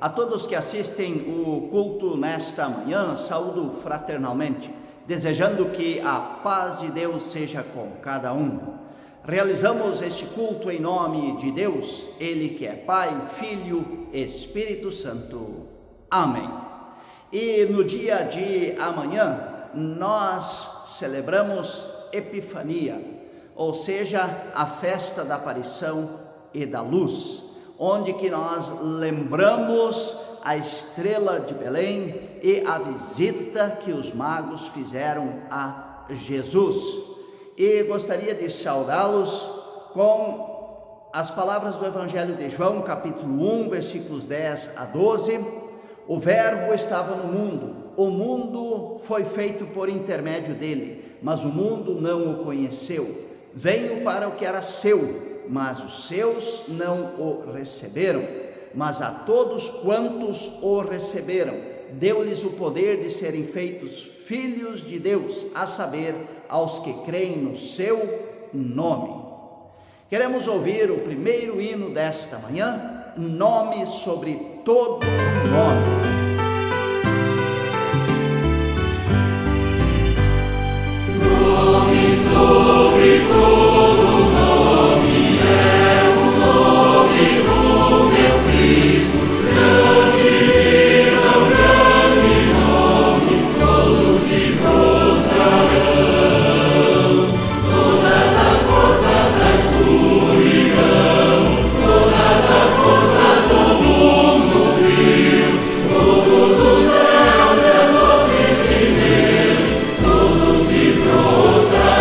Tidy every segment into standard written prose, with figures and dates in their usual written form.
A todos que assistem o culto nesta manhã, saúdo fraternalmente, desejando que a paz de Deus seja com cada um. Realizamos este culto em nome de Deus, Ele que é Pai, Filho, Espírito Santo. Amém. E no dia de amanhã, nós celebramos Epifania, ou seja, a festa da aparição e da luz, onde que nós lembramos a estrela de Belém e a visita que os magos fizeram a Jesus. E gostaria de saudá-los com as palavras do Evangelho de João, capítulo 1, versículos 10 a 12. O Verbo estava no mundo, o mundo foi feito por intermédio dele, mas o mundo não o conheceu. Veio para o que era seu, mas os seus não o receberam. Mas a todos quantos o receberam, deu-lhes o poder de serem feitos filhos de Deus, a saber, aos que creem no seu nome. Queremos ouvir o primeiro hino desta manhã, nome sobre todo nome. Sobre todo nome é o nome do meu Cristo, grande virão, grande nome, todos se prostrarão. Todas as forças da escuridão, todas as forças do mundo viram, todos os céus e as hostes de Deus, todos se prostrarão.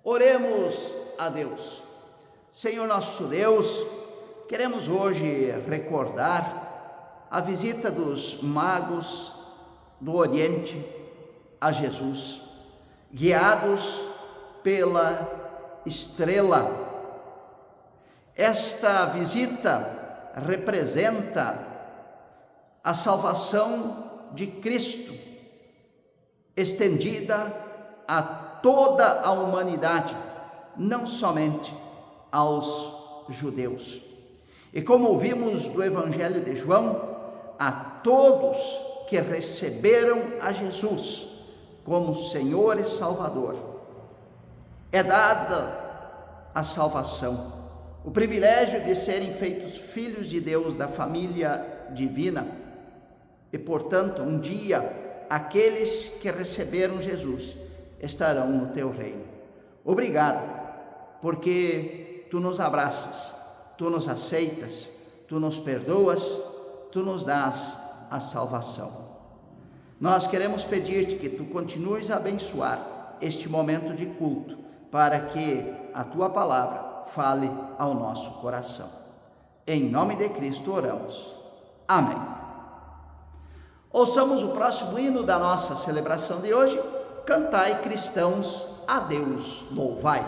Oremos a Deus. Senhor nosso Deus, queremos hoje recordar a visita dos magos do Oriente a Jesus, guiados pela estrela. Esta visita representa a salvação de Cristo, estendida a toda a humanidade, não somente aos judeus. E como ouvimos do Evangelho de João, a todos que receberam a Jesus como Senhor e Salvador, é dada a salvação, o privilégio de serem feitos filhos de Deus, da família divina. E, portanto, um dia, aqueles que receberam Jesus estarão no teu reino. Obrigado, porque tu nos abraças, tu nos aceitas, tu nos perdoas, tu nos dás a salvação. Nós queremos pedir-te que tu continues a abençoar este momento de culto, para que a tua palavra fale ao nosso coração. Em nome de Cristo oramos. Amém. Ouçamos o próximo hino da nossa celebração de hoje. Cantai, cristãos, a Deus louvai.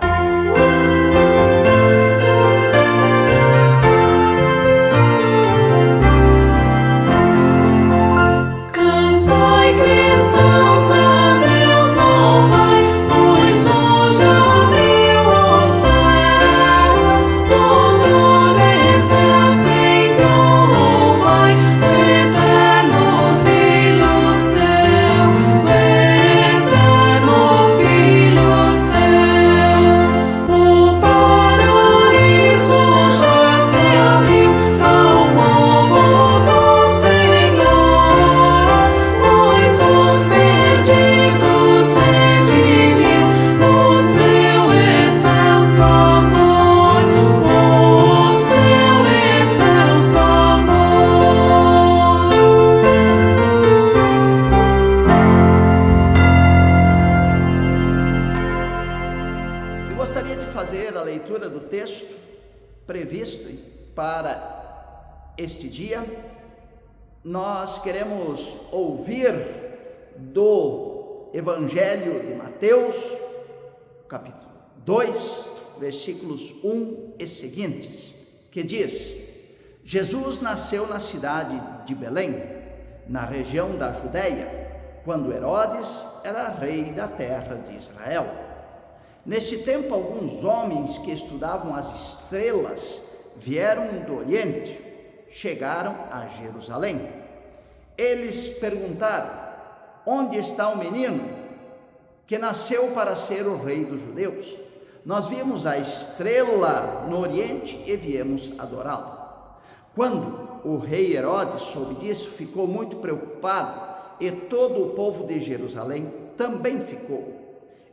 Cantai, cristãos, a Deus louvai, pois hoje abriu o céu, do trono excelso enviou o Pai, o eterno Filho para este dia, nós queremos ouvir do Evangelho de Mateus, capítulo 2, versículos 1 e seguintes, que diz: Jesus nasceu na cidade de Belém, na região da Judéia, quando Herodes era rei da terra de Israel. Nesse tempo, alguns homens que estudavam as estrelas vieram do Oriente, chegaram a Jerusalém. Eles perguntaram: onde está o menino que nasceu para ser o rei dos judeus? Nós vimos a estrela no Oriente e viemos adorá-lo. Quando o rei Herodes soube disso, ficou muito preocupado, e todo o povo de Jerusalém também ficou.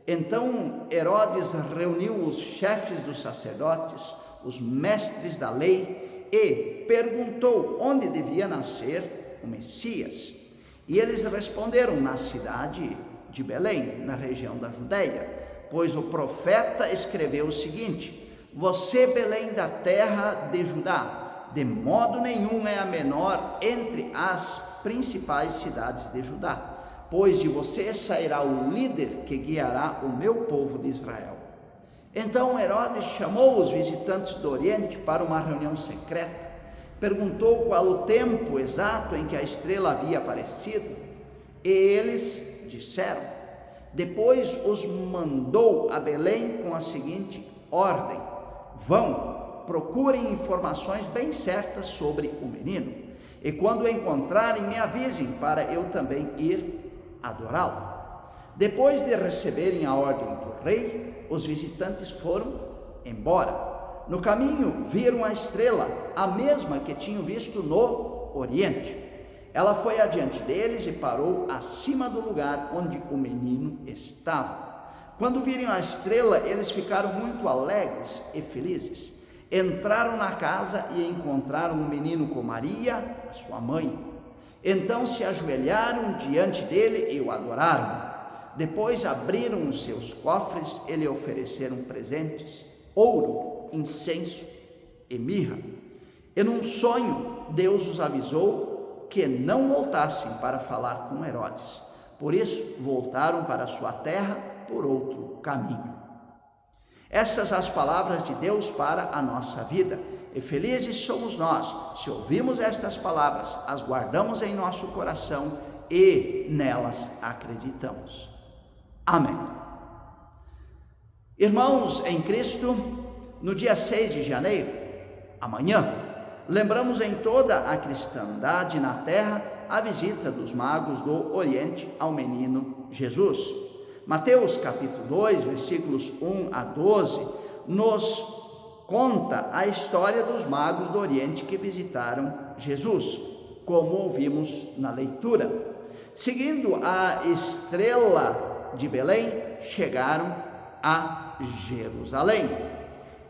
Então Herodes reuniu os chefes dos sacerdotes, os mestres da lei, e perguntou onde devia nascer o Messias. E eles responderam: na cidade de Belém, na região da Judéia, pois o profeta escreveu o seguinte: você, Belém da terra de Judá, de modo nenhum é a menor entre as principais cidades de Judá, pois de você sairá o líder que guiará o meu povo de Israel. Então Herodes chamou os visitantes do Oriente para uma reunião secreta, perguntou qual o tempo exato em que a estrela havia aparecido, e eles disseram. Depois os mandou a Belém com a seguinte ordem: vão, procurem informações bem certas sobre o menino, e quando o encontrarem, me avisem para eu também ir adorá-lo. Depois de receberem a ordem do rei, os visitantes foram embora. No caminho viram a estrela, a mesma que tinham visto no Oriente. Ela foi adiante deles e parou acima do lugar onde o menino estava. Quando viram a estrela, eles ficaram muito alegres e felizes. Entraram na casa e encontraram o menino com Maria, a sua mãe. Então se ajoelharam diante dele e o adoraram. Depois abriram os seus cofres e lhe ofereceram presentes: ouro, incenso e mirra. E num sonho Deus os avisou que não voltassem para falar com Herodes. Por isso voltaram para sua terra por outro caminho. Essas as palavras de Deus para a nossa vida, e felizes somos nós se ouvimos estas palavras, as guardamos em nosso coração e nelas acreditamos. Amém. Irmãos em Cristo, no dia 6 de janeiro, amanhã, lembramos em toda a cristandade na terra a visita dos magos do Oriente ao menino Jesus. Mateus capítulo 2, versículos 1 a 12, nos conta a história dos magos do Oriente que visitaram Jesus, como ouvimos na leitura. Seguindo a estrela de Belém, chegaram a Jerusalém.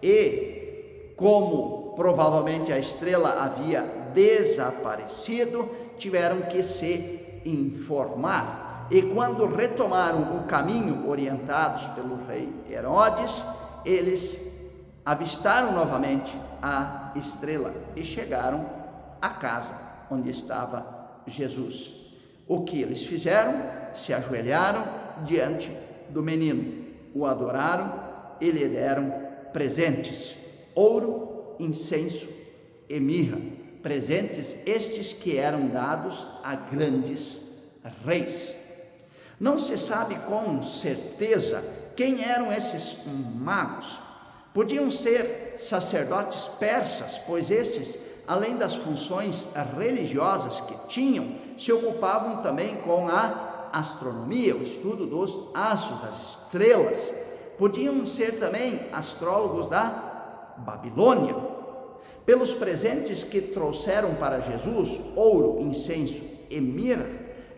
E, como provavelmente a estrela havia desaparecido, tiveram que se informar. E quando retomaram o caminho orientados pelo rei Herodes, eles avistaram novamente a estrela e chegaram à casa onde estava Jesus. O que eles fizeram? Se ajoelharam diante do menino, o adoraram e lhe deram presentes: ouro, incenso e mirra. Presentes estes que eram dados a grandes reis. Não se sabe com certeza quem eram esses magos. Podiam ser sacerdotes persas, pois esses, além das funções religiosas que tinham, se ocupavam também com a astronomia, o estudo dos astros, das estrelas. Podiam ser também astrólogos da Babilônia. Pelos presentes que trouxeram para Jesus, ouro, incenso e mirra,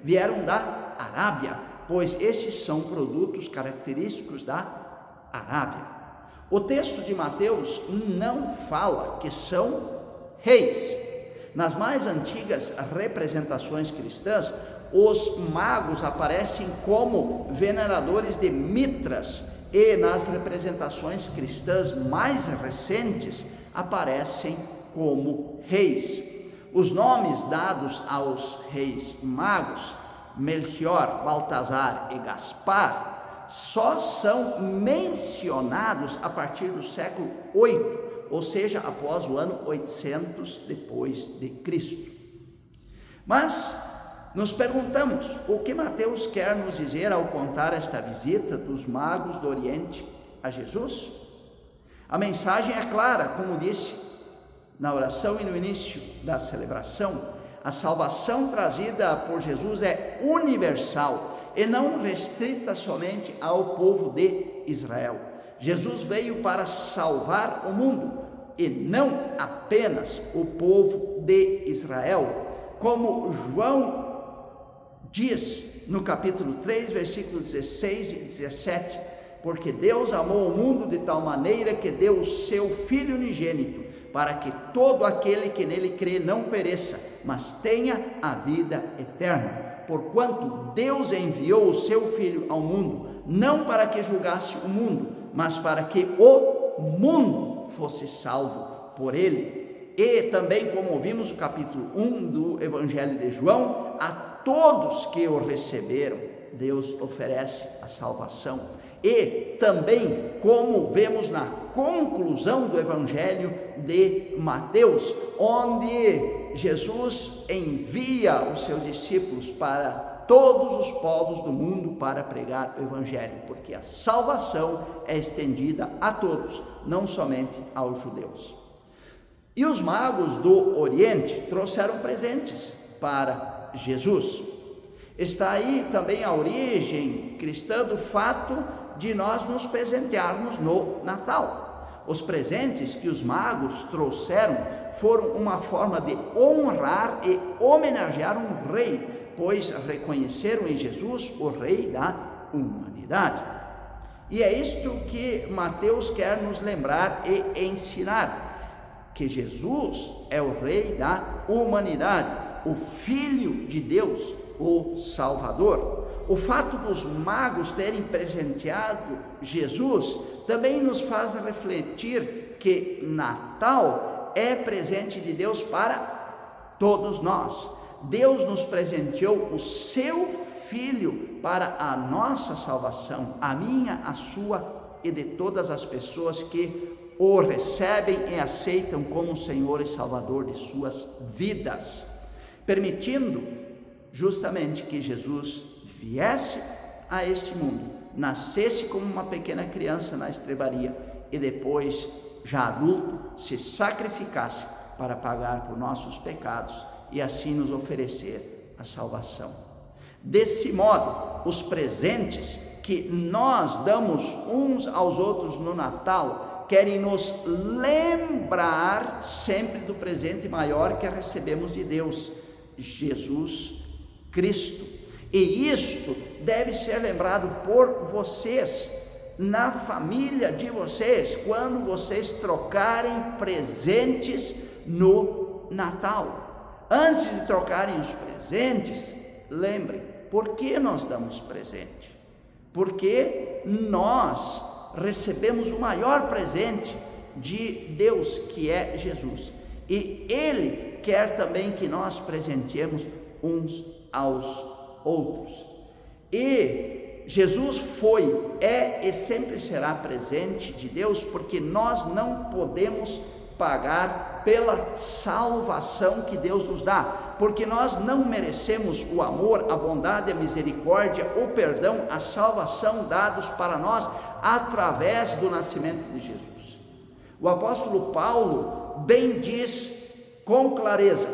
vieram da Arábia, pois esses são produtos característicos da Arábia. O texto de Mateus não fala que são reis. Nas mais antigas representações cristãs, os magos aparecem como veneradores de mitras, e nas representações cristãs mais recentes aparecem como reis. Os nomes dados aos reis magos, Melchior, Baltazar e Gaspar, só são mencionados a partir do século 8, ou seja, após o ano 800 depois de Cristo. Mas nos perguntamos, o que Mateus quer nos dizer ao contar esta visita dos magos do Oriente a Jesus? A mensagem é clara, como disse na oração e no início da celebração. A salvação trazida por Jesus é universal e não restrita somente ao povo de Israel. Jesus veio para salvar o mundo e não apenas o povo de Israel, como João diz no capítulo 3, versículos 16 e 17, porque Deus amou o mundo de tal maneira que deu o seu Filho unigênito, para que todo aquele que nele crê não pereça, mas tenha a vida eterna. Porquanto Deus enviou o seu Filho ao mundo, não para que julgasse o mundo, mas para que o mundo fosse salvo por ele. E também, como vimos no capítulo 1 do Evangelho de João, a todos que o receberam, Deus oferece a salvação. E também, como vemos na conclusão do Evangelho de Mateus, onde Jesus envia os seus discípulos para todos os povos do mundo para pregar o Evangelho, porque a salvação é estendida a todos, não somente aos judeus. E os magos do Oriente trouxeram presentes para Jesus. Está aí também a origem cristã do fato de nós nos presentearmos no Natal. Os presentes que os magos trouxeram foram uma forma de honrar e homenagear um rei, pois reconheceram em Jesus o rei da humanidade. E é isto que Mateus quer nos lembrar e ensinar, que Jesus é o rei da humanidade, o Filho de Deus, o Salvador. O fato dos magos terem presenteado Jesus também nos faz refletir que Natal é presente de Deus para todos nós. Deus nos presenteou o seu Filho para a nossa salvação, a minha, a sua e de todas as pessoas que o recebem e aceitam como Senhor e Salvador de suas vidas, permitindo justamente que Jesus viesse a este mundo, nascesse como uma pequena criança na estrebaria e depois, já adulto, se sacrificasse para pagar por nossos pecados e assim nos oferecer a salvação. Desse modo, os presentes que nós damos uns aos outros no Natal querem nos lembrar sempre do presente maior que recebemos de Deus, Jesus Cristo. E isto deve ser lembrado por vocês, na família de vocês, quando vocês trocarem presentes no Natal. Antes de trocarem os presentes, lembrem, por que nós damos presente? Porque nós recebemos o maior presente de Deus, que é Jesus. E Ele quer também que nós presenteemos uns aos outros. E Jesus foi, é e sempre será presente de Deus, porque nós não podemos pagar pela salvação que Deus nos dá, porque nós não merecemos o amor, a bondade, a misericórdia, o perdão, a salvação dados para nós através do nascimento de Jesus. O apóstolo Paulo bem diz com clareza: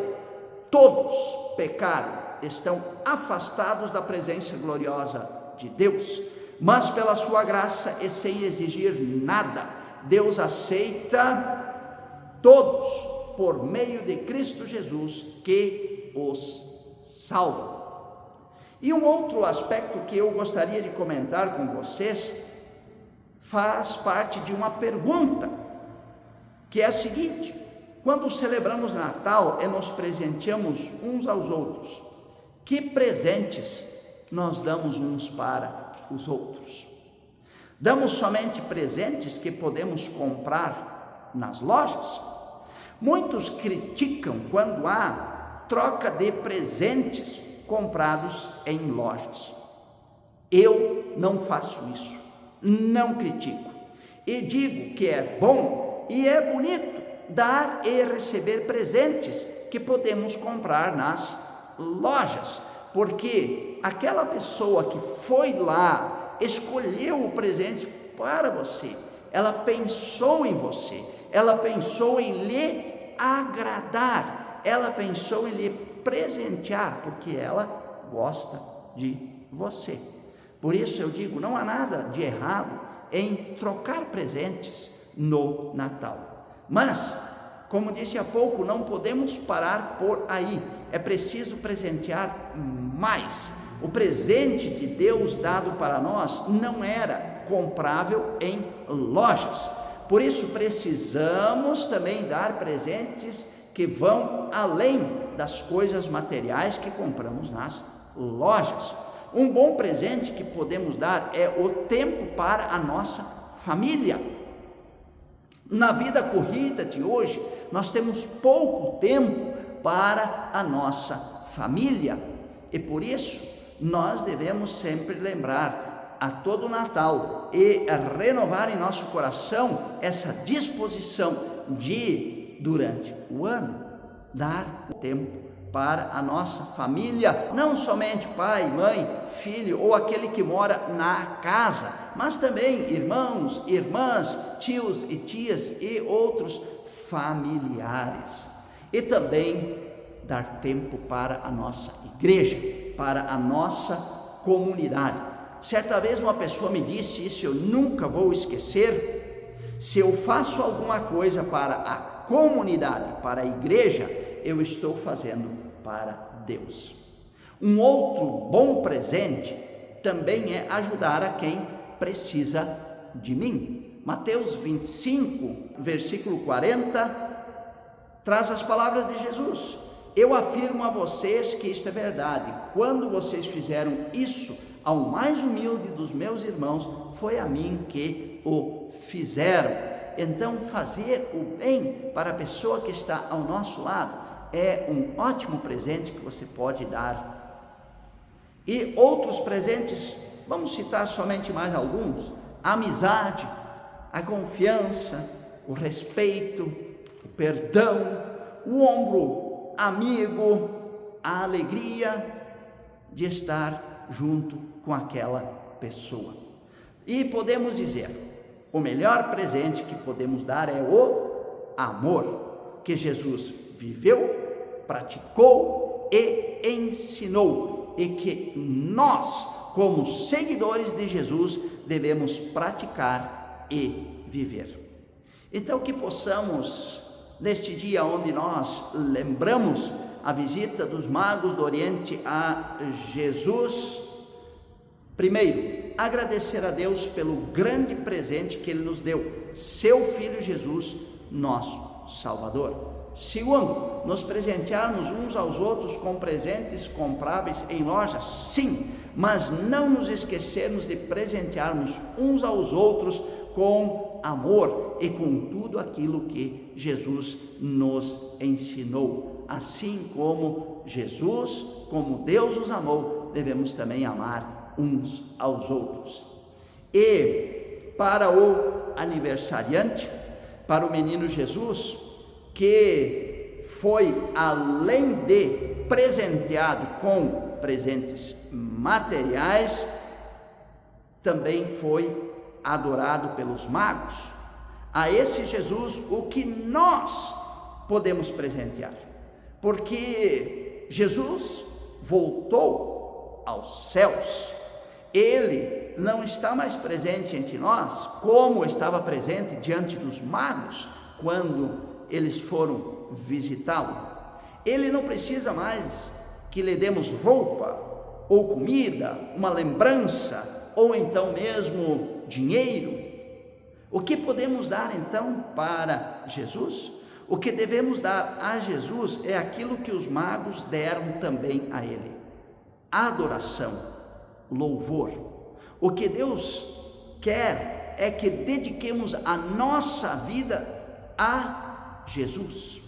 todos pecaram, estão afastados da presença gloriosa de Deus, mas pela sua graça e sem exigir nada, Deus aceita todos por meio de Cristo Jesus, que os salva. E um outro aspecto que eu gostaria de comentar com vocês faz parte de uma pergunta, que é a seguinte: quando celebramos Natal e nos presenteamos uns aos outros, que presentes nós damos uns para os outros? Damos somente presentes que podemos comprar nas lojas? Muitos criticam quando há troca de presentes comprados em lojas. Eu não faço isso, não critico, e digo que é bom e é bonito dar e receber presentes que podemos comprar nas lojas, porque aquela pessoa que foi lá, escolheu o presente para você, ela pensou em você, ela pensou em lhe agradar, ela pensou em lhe presentear, porque ela gosta de você. Por isso eu digo, não há nada de errado em trocar presentes no Natal. Mas, como disse há pouco, não podemos parar por aí. É preciso presentear mais. O presente de Deus dado para nós não era comprável em lojas. Por isso precisamos também dar presentes que vão além das coisas materiais que compramos nas lojas. Um bom presente que podemos dar é o tempo para a nossa família. Na vida corrida de hoje, nós temos pouco tempo para a nossa família, e por isso nós devemos sempre lembrar a todo Natal e renovar em nosso coração essa disposição de, durante o ano, dar o tempo para a nossa família, não somente pai, mãe, filho ou aquele que mora na casa, mas também irmãos, irmãs, tios e tias e outros familiares. E também dar tempo para a nossa igreja, para a nossa comunidade. Certa vez uma pessoa me disse, isso eu nunca vou esquecer: se eu faço alguma coisa para a comunidade, para a igreja, eu estou fazendo para Deus. Um outro bom presente também é ajudar a quem precisa de mim. Mateus 25, versículo 40, traz as palavras de Jesus: eu afirmo a vocês que isto é verdade, quando vocês fizeram isso ao mais humilde dos meus irmãos, foi a mim que o fizeram. Então, fazer o bem para a pessoa que está ao nosso lado é um ótimo presente que você pode dar. E outros presentes, vamos citar somente mais alguns: a amizade, a confiança, o respeito, o perdão, o ombro amigo, a alegria de estar junto com aquela pessoa. E podemos dizer, o melhor presente que podemos dar é o amor, que Jesus viveu, praticou e ensinou, e que nós, como seguidores de Jesus, devemos praticar e viver. Então, que possamos, neste dia onde nós lembramos a visita dos magos do Oriente a Jesus, primeiro, agradecer a Deus pelo grande presente que Ele nos deu, seu Filho Jesus, nosso Salvador. Segundo, nos presentearmos uns aos outros com presentes compráveis em lojas, sim, mas não nos esquecermos de presentearmos uns aos outros com amor e com tudo aquilo que Jesus nos ensinou. Assim como Jesus, como Deus nos amou, devemos também amar uns aos outros. E para o aniversariante, para o menino Jesus, que foi, além de presenteado com presentes materiais, também foi adorado pelos magos. A esse Jesus, o que nós podemos presentear? Porque Jesus voltou aos céus. Ele não está mais presente entre nós, como estava presente diante dos magos, quando eles foram visitá-lo. Ele não precisa mais que lhe demos roupa, ou comida, uma lembrança, ou então mesmo dinheiro. O que podemos dar então para Jesus? O que devemos dar a Jesus é aquilo que os magos deram também a Ele: adoração, louvor. O que Deus quer é que dediquemos a nossa vida a Jesus.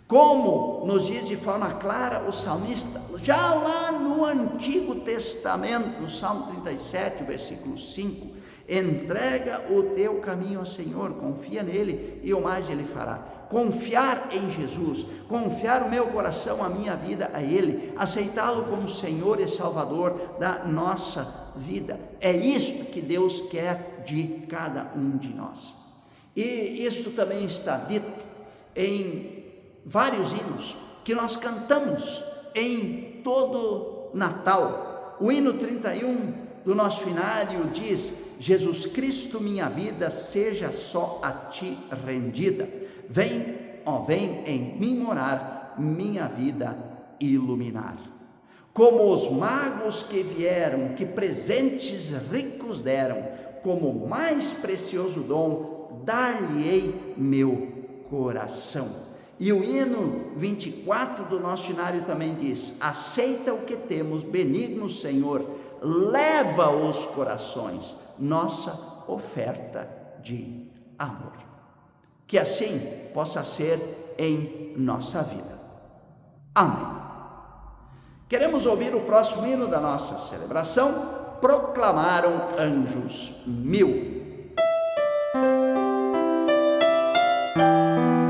Como nos diz de forma clara o salmista, já lá no Antigo Testamento, no Salmo 37, versículo 5, entrega o teu caminho ao Senhor, confia nele e o mais ele fará. Confiar em Jesus, confiar o meu coração, a minha vida a ele, aceitá-lo como Senhor e Salvador da nossa vida. É isto que Deus quer de cada um de nós. E isto também está dito em vários hinos que nós cantamos em todo Natal. O hino 31 do nosso finário diz: Jesus Cristo, minha vida, seja só a ti rendida. Vem, ó vem em mim morar, minha vida iluminar. Como os magos que vieram, que presentes ricos deram, como mais precioso dom, dar-lhe-ei meu coração. E o hino 24 do nosso diário também diz: aceita o que temos, benigno Senhor, leva os corações, nossa oferta de amor. Que assim possa ser em nossa vida. Amém. Queremos ouvir o próximo hino da nossa celebração. Proclamaram anjos mil. Proclamaram anjos mil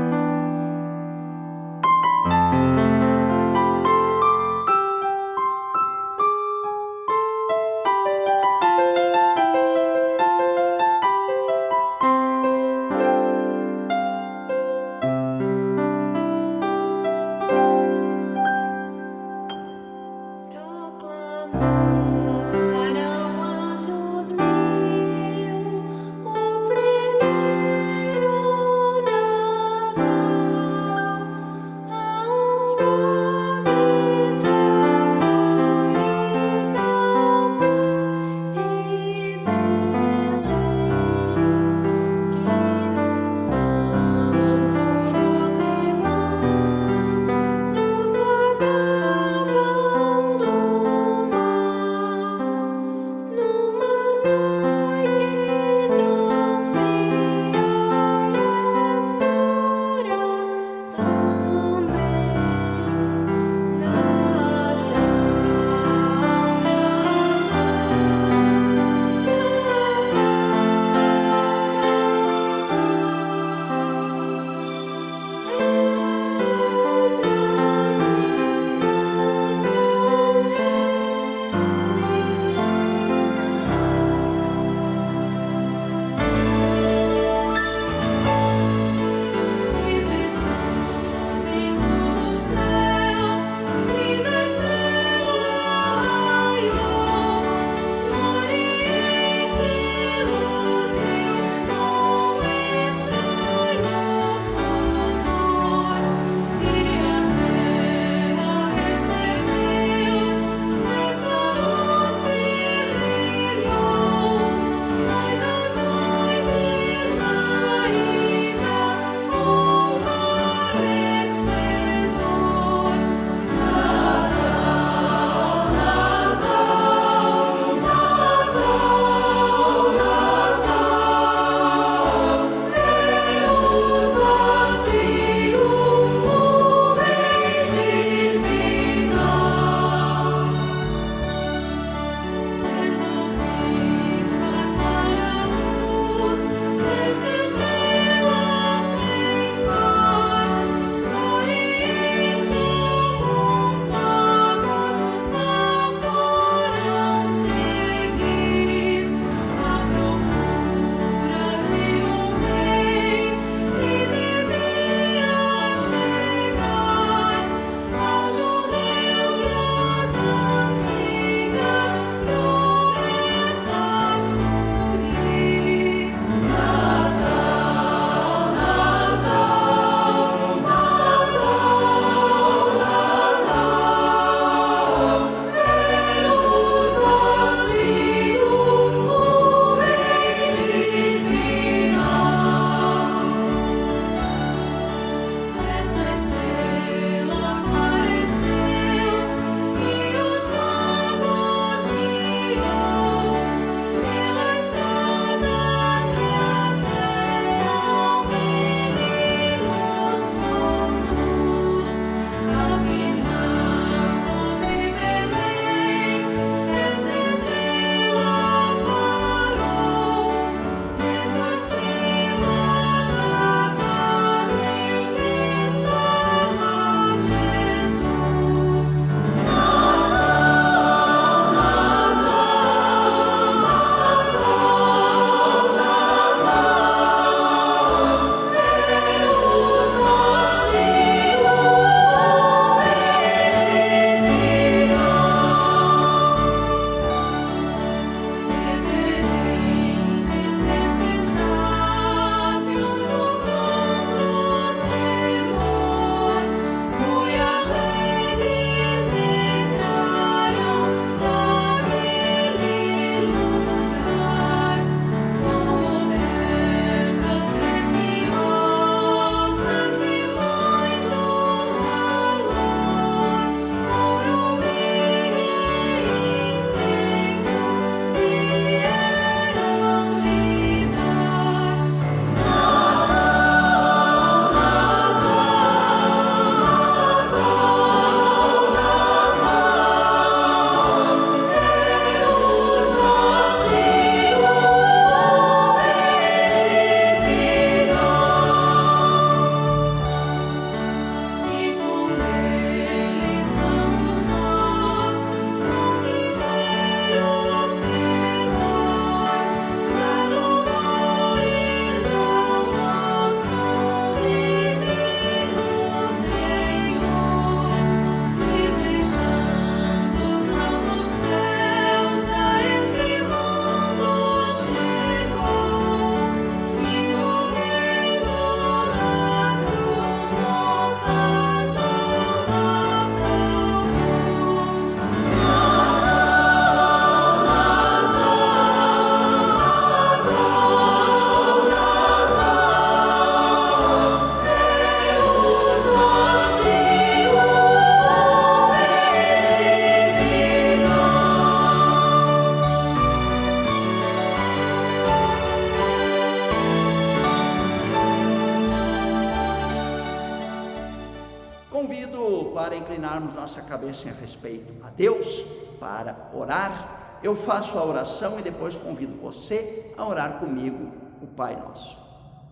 inclinarmos nossa cabeça em respeito a Deus para orar, eu faço a oração e depois convido você a orar comigo o Pai Nosso.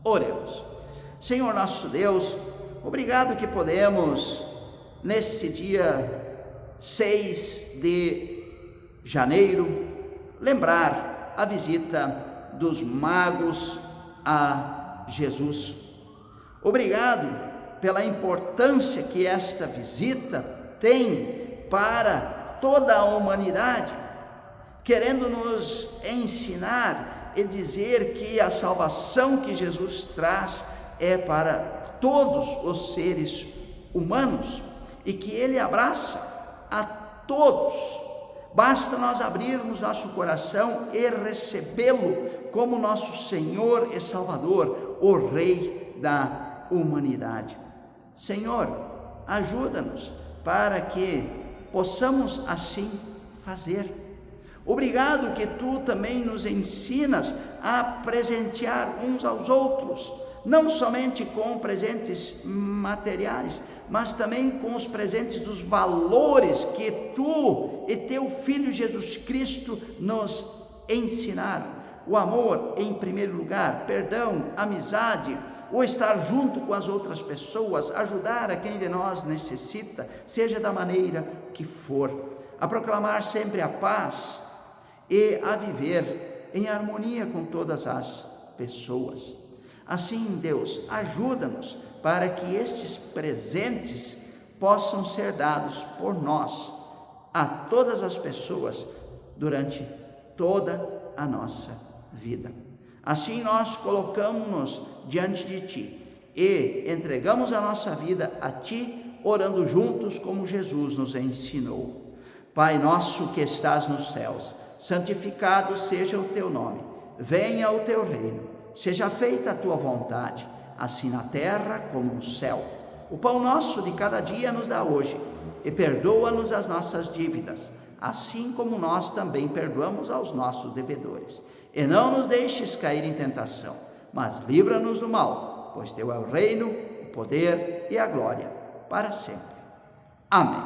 Oremos. Senhor nosso Deus, obrigado que podemos, nesse dia 6 de janeiro, lembrar a visita dos magos a Jesus. Obrigado pela importância que esta visita tem para toda a humanidade, querendo nos ensinar e dizer que a salvação que Jesus traz é para todos os seres humanos e que Ele abraça a todos. Basta nós abrirmos nosso coração e recebê-lo como nosso Senhor e Salvador, o Rei da humanidade. Senhor, ajuda-nos para que possamos assim fazer. Obrigado que Tu também nos ensinas a presentear uns aos outros, não somente com presentes materiais, mas também com os presentes dos valores que Tu e Teu Filho Jesus Cristo nos ensinaram. O amor em primeiro lugar, perdão, amizade, o estar junto com as outras pessoas, ajudar a quem de nós necessita, seja da maneira que for, a proclamar sempre a paz e a viver em harmonia com todas as pessoas. Assim, Deus, ajuda-nos para que estes presentes possam ser dados por nós a todas as pessoas durante toda a nossa vida. Assim nós colocamos-nos diante de Ti e entregamos a nossa vida a Ti, orando juntos como Jesus nos ensinou. Pai nosso que estás nos céus, santificado seja o Teu nome, venha o Teu reino, seja feita a Tua vontade, assim na terra como no céu. O pão nosso de cada dia nos dá hoje, e perdoa-nos as nossas dívidas, assim como nós também perdoamos aos nossos devedores. E não nos deixes cair em tentação, mas livra-nos do mal, pois Teu é o reino, o poder e a glória, para sempre. Amém.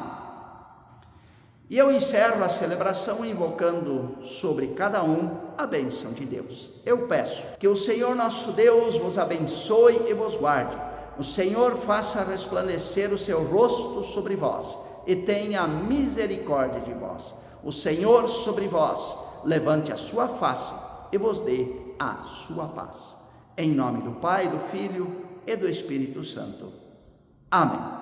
E eu encerro a celebração invocando sobre cada um a bênção de Deus. Eu peço que o Senhor nosso Deus vos abençoe e vos guarde. O Senhor faça resplandecer o seu rosto sobre vós e tenha misericórdia de vós. O Senhor sobre vós levante a sua face e vos dê a sua paz. Em nome do Pai, do Filho e do Espírito Santo. Amém.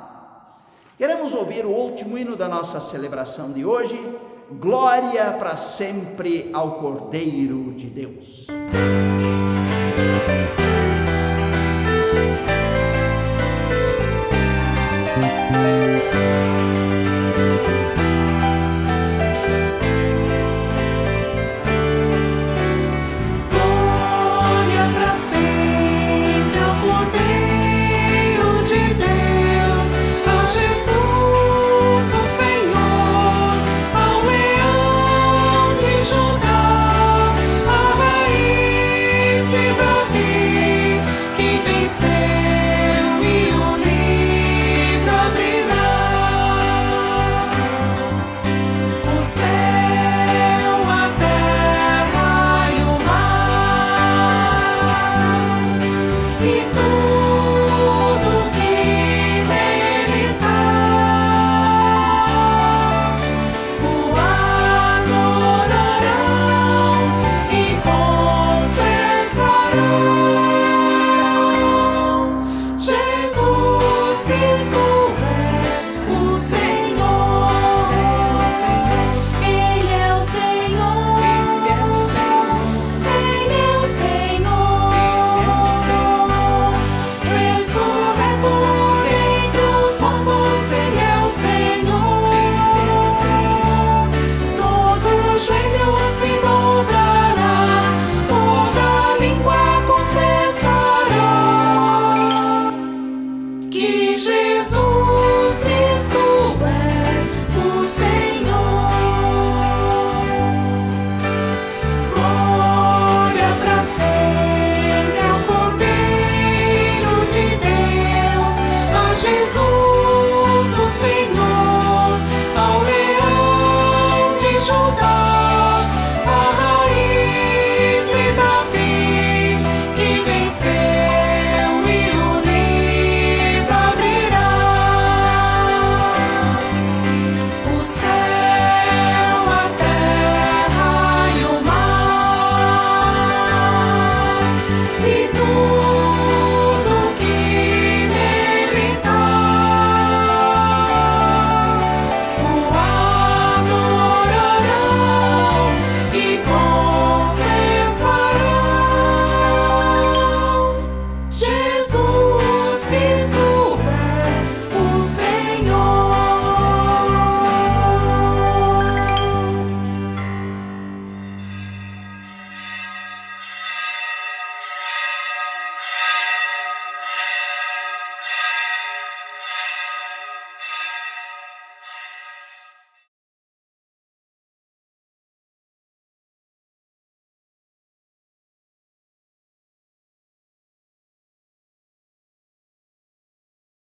Queremos ouvir o último hino da nossa celebração de hoje. Glória para sempre ao Cordeiro de Deus.